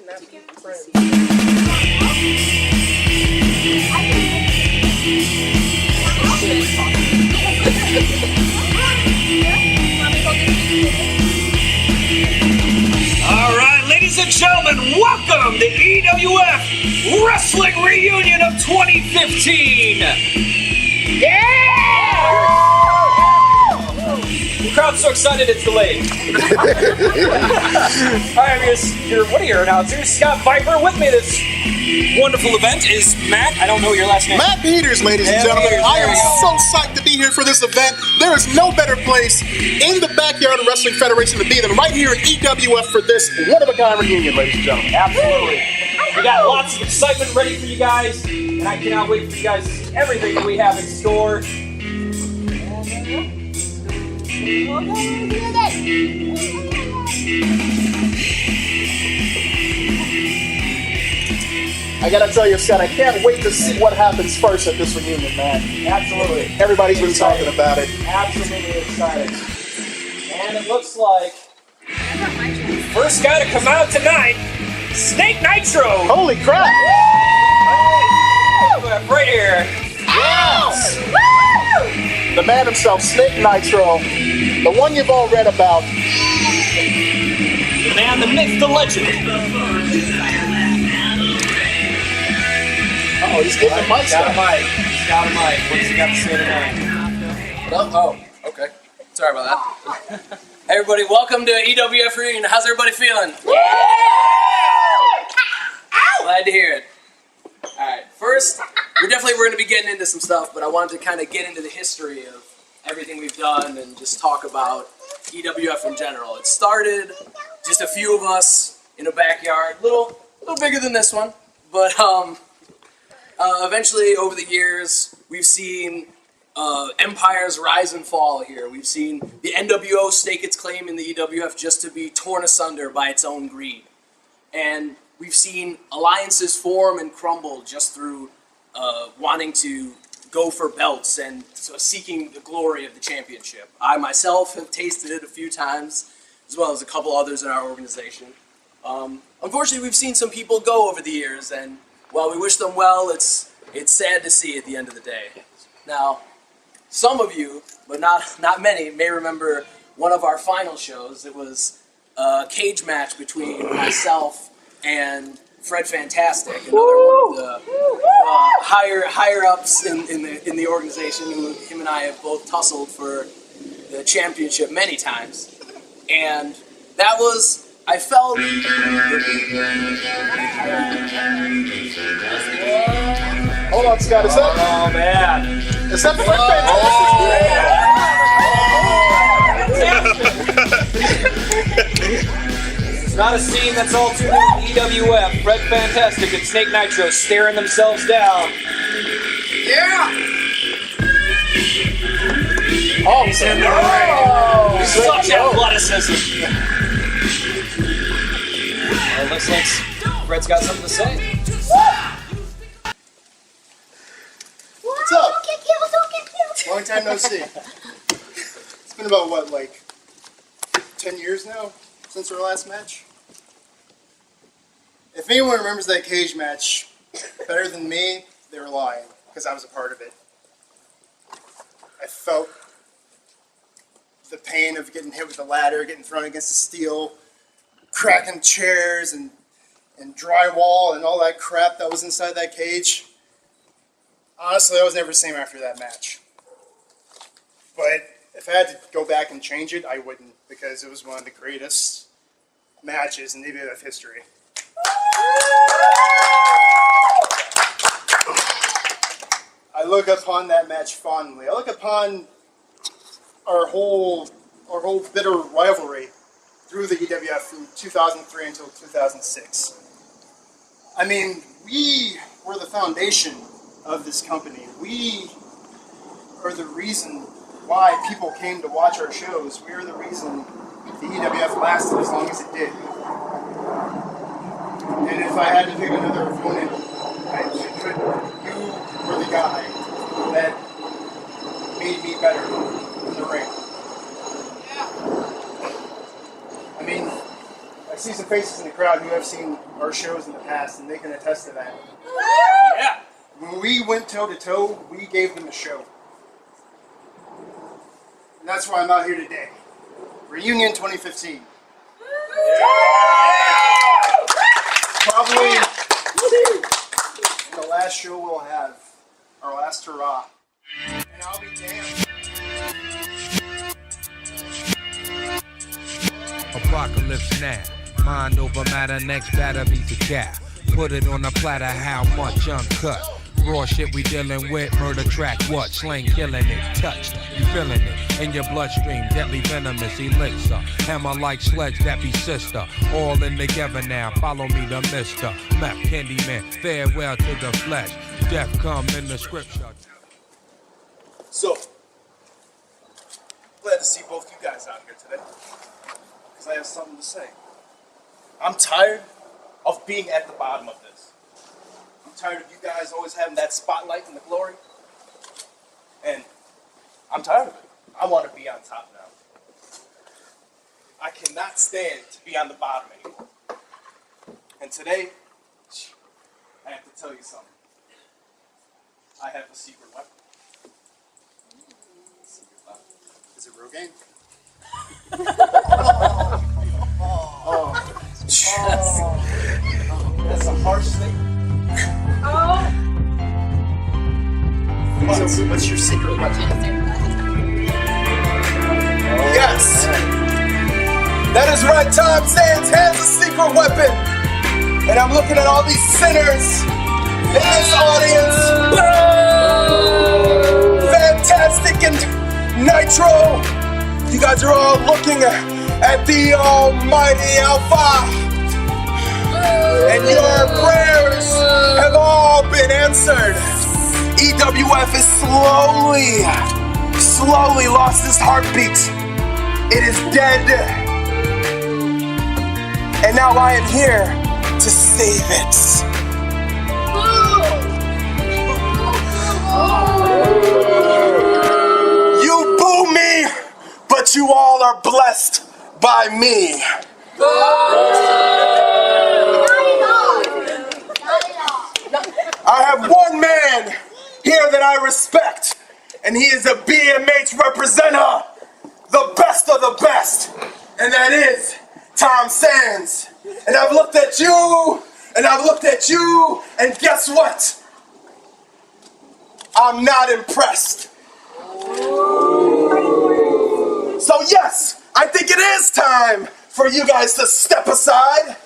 All right, ladies and gentlemen, welcome to EWF Wrestling Reunion of 2015. Yeah! The crowd's so excited it's delayed. I'm your announcers, Scott Viper. With me this wonderful event is Matt. I don't know your last name. Matt Peters, ladies and gentlemen. I am so psyched to be here for this event. There is no better place in the backyard of Wrestling Federation to be than right here in EWF for this one-of-a-kind reunion, ladies and gentlemen. Absolutely. We got lots of excitement ready for you guys, and I cannot wait for you guys to see everything that we have in store. I gotta tell you, Scott, I can't wait to see what happens first at this reunion, man. Absolutely. Everybody's been talking about it. Absolutely excited. And it looks like first guy to come out tonight, Snake Nitro. Holy crap! Right here. Yes! The man himself, Snake Nitro. The one you've all read about. The man, the myth, the legend. Oh, he's getting the mic. He's got a mic. What's he got to say tonight? Oh, okay. Sorry about that. Hey everybody, welcome to EWF Reunion. How's everybody feeling? Glad to hear it. Alright, first, we're going to be getting into some stuff, but I wanted to kind of get into the history of everything we've done and just talk about EWF in general. It started just a few of us in a backyard, a little bigger than this one, but eventually over the years we've seen empires rise and fall here. We've seen the NWO stake its claim in the EWF just to be torn asunder by its own greed. And we've seen alliances form and crumble just through wanting to go for belts and seeking the glory of the championship. I myself have tasted it a few times, as well as a couple others in our organization. Unfortunately, we've seen some people go over the years, and while we wish them well, it's sad to see at the end of the day. Now, some of you, but not many, may remember one of our final shows. It was a cage match between myself and Fred Fantastic, another one of the higher ups in the organization. Him and I have both tussled for the championship many times, and that was, I felt. Hold on, Scott. Is that? Oh man! Is that Fred It's not a scene that's all too new to EWF. Fred Fantastic and Snake Nitro staring themselves down. Yeah! Oh, he's in there. Oh, such athleticism. Well, it looks like Fred's got something to say. What's up? Long time no see. It's been about, what, like 10 years now since our last match? If anyone remembers that cage match better than me, they were lying, because I was a part of it. I felt the pain of getting hit with the ladder, getting thrown against the steel, cracking chairs and drywall and all that crap that was inside that cage. Honestly, I was never the same after that match. But if I had to go back and change it, I wouldn't, because it was one of the greatest matches in EWF history. I look upon that match fondly. I look upon our whole bitter rivalry through the EWF from 2003 until 2006. I mean, we were the foundation of this company. We are the reason why people came to watch our shows. We are the reason the EWF lasted as long as it did. And if I had to pick another opponent, you were the guy that made me better in the ring. I mean, I see some faces in the crowd who have seen our shows in the past, and they can attest to that. Yeah. When we went toe-to-toe, we gave them a show. And that's why I'm out here today. Reunion 2015. Probably the last show we'll have. Our last hurrah. And I'll be damned. Apocalypse now. Mind over matter, next batter beats a cat. Put it on a platter, how much uncut? Raw shit we dealing with, murder track, what? Slang killing it, touched, you feeling it in your bloodstream, deadly venomous elixir. Hammer like sledge, that be sister. All in together now, follow me to Mr. Map Candyman, farewell to the flesh. Death come in the scripture. So, glad to see both you guys out here today, because I have something to say. I'm tired of being at the bottom of this. I'm tired of you guys always having that spotlight and the glory, and I'm tired of it. I want to be on top now. I cannot stand to be on the bottom anymore. And today, I have to tell you something. I have a secret weapon. Is it Rogaine? That's a harsh statement. So, what's your secret weapon? Yes! That is right, Tom Sands has a secret weapon! And I'm looking at all these sinners in this audience. Fantastic and Nitro! You guys are all looking at the almighty Alpha. And your prayers have all been answered. EWF is slowly lost its heartbeat. It is dead. And now I am here to save it. You boo me, but you all are blessed by me. I have one man here that I respect, and he is a BMH representative, the best of the best, and that is Tom Sands. And I've looked at you, and I've looked at you, and guess what? I'm not impressed. So yes, I think it is time for you guys to step aside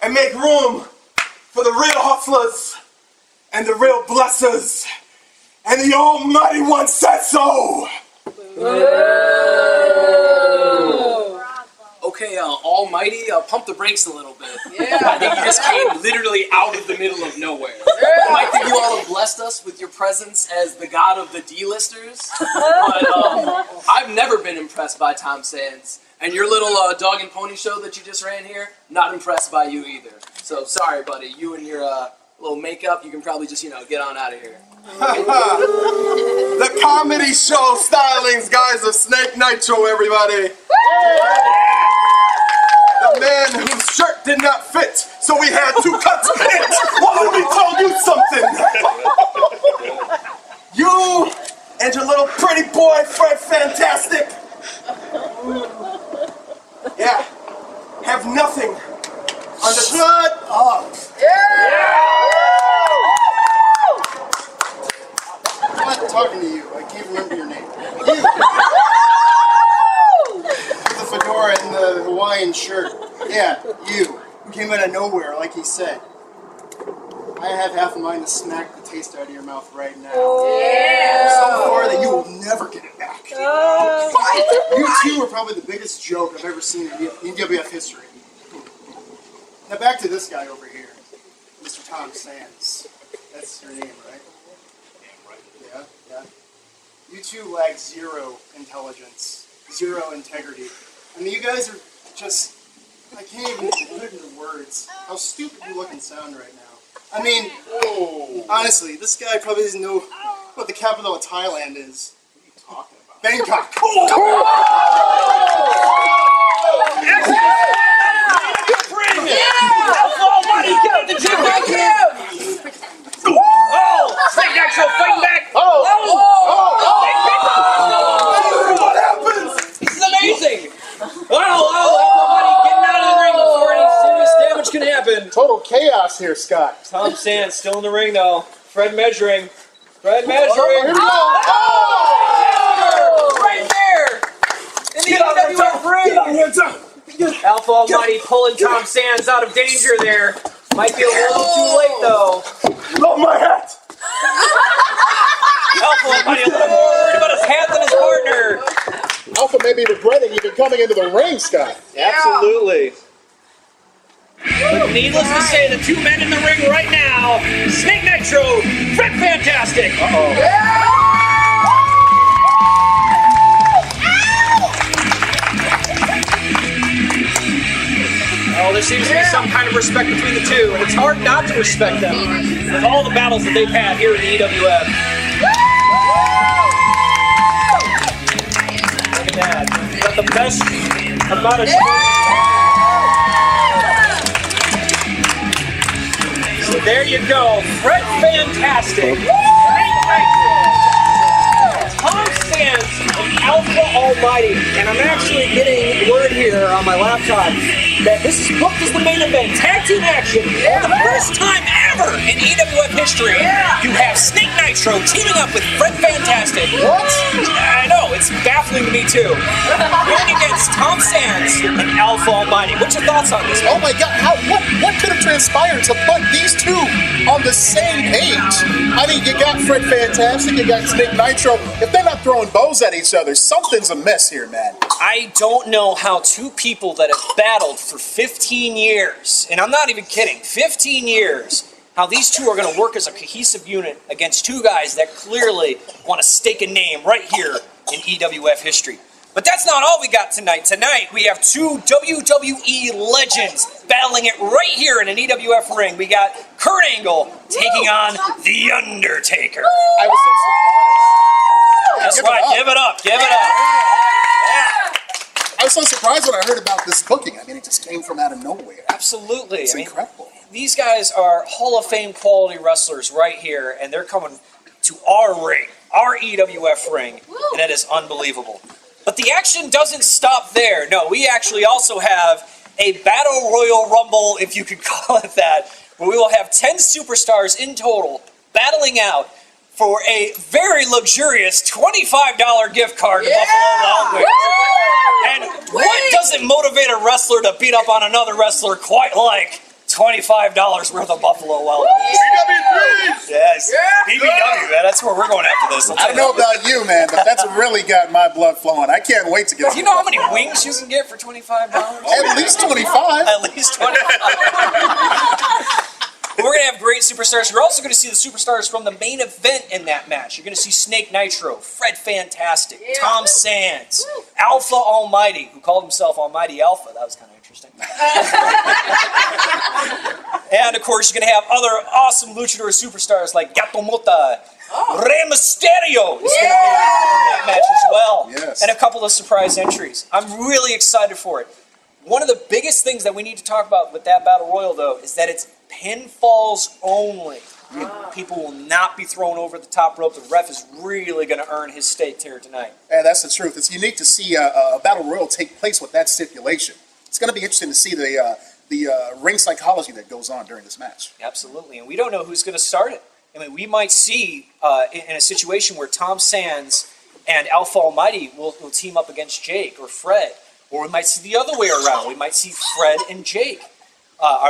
and make room for the real hustlers and the real blessers. And the Almighty One said so. Okay, Almighty, pump the brakes a little bit. Yeah. I think you just came literally out of the middle of nowhere. I think you all have blessed us with your presence as the god of the D-listers, but I've never been impressed by Tom Sands. And your little dog and pony show that you just ran here, not impressed by you either. So sorry, buddy. You and your little makeup, you can probably just, get on out of here. The comedy show stylings, guys, of Snake Nitro, everybody. The man whose shirt did not fit, so we had to cut it. Well, let me tell you something. You and your little pretty boy, Fred Fantastic, yeah, have nothing on the... Shut up. I'm not talking to you. I can't remember your name. You. With the fedora and the Hawaiian shirt. Yeah, you. Who came out of nowhere, like he said. I have half a mind to smack the taste out of your mouth right now. So far that you will never get it back. You two are probably the biggest joke I've ever seen in EWF history. Now back to this guy over here. Mr. Tom Sands. That's your name, right? Yeah. You two lack zero intelligence, zero integrity. I mean, you guys are just, I can't even put it into words how stupid you look and sound right now. I mean, honestly, this guy probably doesn't know what the capital of Thailand is. What are you talking about? Bangkok. happened. Total chaos here, Scott. Tom Sands still in the ring, though. Fred measuring. Fred measuring. Oh, here we go. Oh! Right there! In the EWF ring! Alpha Almighty pulling Tom Sands out of danger there. Might be a little too late, though. Love my hat! Alpha Almighty a little more worried about his hat than his partner. Alpha may be regretting even coming into the ring, Scott. Absolutely. But needless to say, the two men in the ring right now, Snake Nitro, Fred Fantastic. Oh, there seems to be some kind of respect between the two, and it's hard not to respect them with all the battles that they've had here in the EWF. Look at that. Got the best amount of So there you go, Fred Fantastic, Tom Sands, and Alpha Almighty. And I'm actually getting word here on my laptop that this is booked as the main event, tag team action, for the first time ever in EWF history. You have Snake Nitro teaming up with Fred Fantastic. What? I know, it's baffling to me too. Going against Tom Sands and Alpha Almighty. What's your thoughts on this? Oh my God! What could have transpired to put these two on the same page? I mean, you got Fred Fantastic, you got Snake Nitro. If they're not throwing bows at each other, something's amiss here, man. I don't know how two people that have battled for 15 years, and I'm not even kidding, 15 years, how these two are going to work as a cohesive unit against two guys that clearly want to stake a name right here in EWF history. But that's not all we got tonight. Tonight, we have two WWE legends battling it right here in an EWF ring. We got Kurt Angle taking on The Undertaker. I was so surprised. That's right, give it up, give it up. I was so surprised when I heard about this booking. I mean, it just came from out of nowhere. Absolutely. It's incredible. These guys are Hall of Fame quality wrestlers right here, and they're coming to our ring, our EWF ring, and it is unbelievable. But the action doesn't stop there. No, we actually also have a Battle Royal Rumble, if you could call it that, where we will have 10 superstars in total battling out for a very luxurious $25 gift card to Buffalo Wild Wings. And what doesn't motivate a wrestler to beat up on another wrestler quite like $25 worth of Buffalo Wild Wings? Yes, BBW, man. That's where we're going after this. I don't know about you, man, but that's really got my blood flowing. I can't wait to get. Do you know how many wings you can get for $25? At least 25. At least 25. We're going to have great superstars. You're also going to see the superstars from the main event in that match. You're going to see Snake Nitro, Fred Fantastic, Tom Sands, Alpha Almighty, who called himself Almighty Alpha. That was kind of interesting. And, of course, you're going to have other awesome luchador superstars like Gato Mota, Rey Mysterio is going to be in that match as well. Yes. And a couple of surprise entries. I'm really excited for it. One of the biggest things that we need to talk about with that Battle Royal, though, is that it's pinfalls only. People will not be thrown over the top rope. The ref is really going to earn his stake here tonight. Yeah, that's the truth. It's unique to see a Battle Royal take place with that stipulation. It's going to be interesting to see the ring psychology that goes on during this match. Absolutely, and we don't know who's going to start it. I mean, we might see in a situation where Tom Sands and Alpha Almighty will team up against Jake or Fred, or we might see the other way around. We might see Fred and Jake,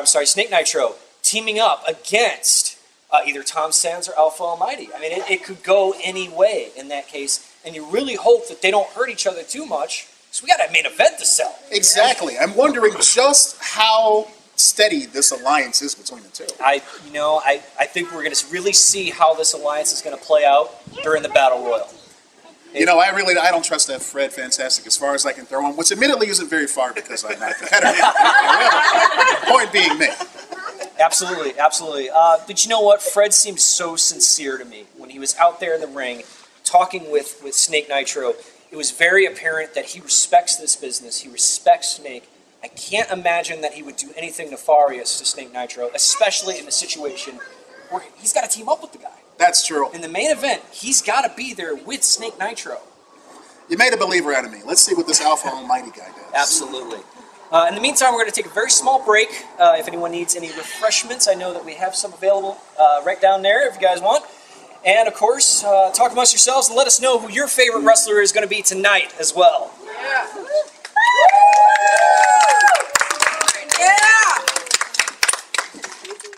Snake Nitro, teaming up against either Tom Sands or Alpha Almighty. I mean, it could go any way in that case, and you really hope that they don't hurt each other too much, because we got a main event to sell. Exactly. I'm wondering just how steady this alliance is between the two. I think we're going to really see how this alliance is going to play out during the Battle Royal. You know, I don't trust that Fred Fantastic as far as I can throw him, which admittedly isn't very far because I'm not competitive. However, point being made. Absolutely, absolutely. But you know what? Fred seemed so sincere to me when he was out there in the ring talking with Snake Nitro. It was very apparent that he respects this business. He respects Snake. I can't imagine that he would do anything nefarious to Snake Nitro, especially in a situation where he's got to team up with the guy. That's true. In the main event, he's got to be there with Snake Nitro. You made a believer out of me. Let's see what this Alpha Almighty guy does. Absolutely. In the meantime, we're going to take a very small break. If anyone needs any refreshments, I know that we have some available right down there if you guys want. And of course, talk amongst yourselves and let us know who your favorite wrestler is going to be tonight as well. Yeah.